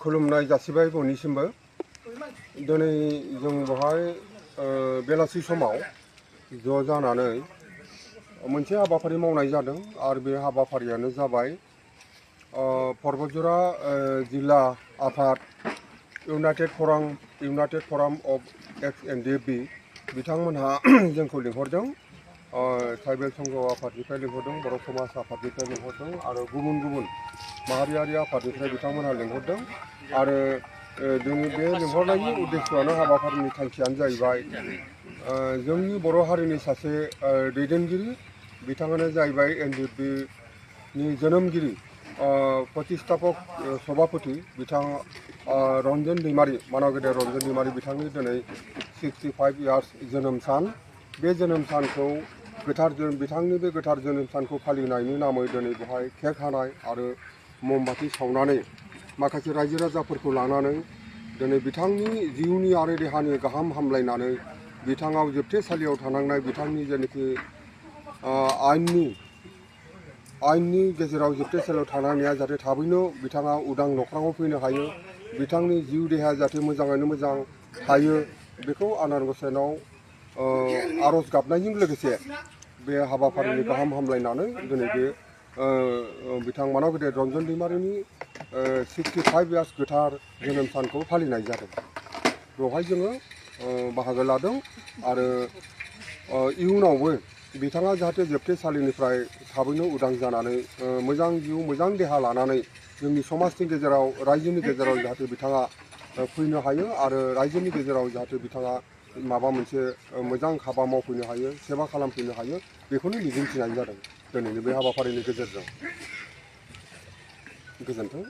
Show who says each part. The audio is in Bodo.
Speaker 1: खुलुमनाय जासिबाय बयनिसिमबो दिनै जों बहाय बेलासि समाव ज' जानानै मोनसे हाबाफारि मावनाय जादों आरो बे हाबाफारियानो जाबाय बतझरा जिल्ला आफाद इउनाइटेड फराम अफ एक्स NDFB बिथांमोनहा जोंखौ लिंहरदों ट्राइबेल संघ आफादनिफ्राय लिंहरदों बर' समाज आफादनिफ्राय लिंहरदों आरो गुबुन गुबुन माहारियारि आफादनिफ्राय बिथांमोनहा लिंहरदों आरो जोंनि बे लिंहरनायनि उद्देश्यआनो हाबाफारिनि थांखियानो जाहैबाय जोंनि बर' हारिनि सासे दैदेनगिरि बिथाङानो जाहैबाय NDFB नि जोनोमगिरि प्रतिष्ठापक सभापति बिथां रन्जन दैमारी मानाव गेदेर रन्जन दैमारी बिथांनि दिनै 65 इयार्स जोनोम सान बे जोनोम सानखौ बिथांनि बे गोथार जोनोम सानखौ फालिनायनि नामै दिनै बेवहाय केक हानाय आरो ममबाति सावनानै माखासे रायजो राजाफोरखौ लानानै दिनै बिथांनि जिउनि आरो देहानि गाहाम हामलायनानै बिथाङाव जोबथेसालियाव थानांनाय बिथांनि जेनाखि आयेननि गेजेराव जोबथेसालियाव थानांनाया जाहाथे थाबैनो बिथाङा उदां नख्राङाव फैनो हायो बिथांनि जिउ देहाया जाहाथे मोजाङैनो मोजां थायो बेखौ आनान गसाइनाव आर'ज गाबनायजों लोगोसे बे हाबाफारिनि गाहाम हामलायनानै दिनै बे बिथां मानाव गेदेर रन्जन दैमारिनि 65 इयार्स गोथार जोनोम सानखौ फालिनाय जादों बेवहाय जोङो बाहागो लादों आरो इयुनावबो बिथाङा जाहाथे जोबथेसालिनिफ्राय थाबैनो उदां जानानै मोजां जिउ मोजां देहा लानानै जोंनि समाजनि गेजेराव रायजोनि गेजेराव जाहाथे बिथाङा फैनो हायो आरो रायजोनि गेजेराव जाहाथे बिथाङा माबा मोनसे मोजां हाबा मावफैनो हायो सेवा खालामफैनो हायो बेखौनो मिजिंथिनाय जादों दिनैनि बे हाबाफारिनि गेजेरजों गोजोन्थों।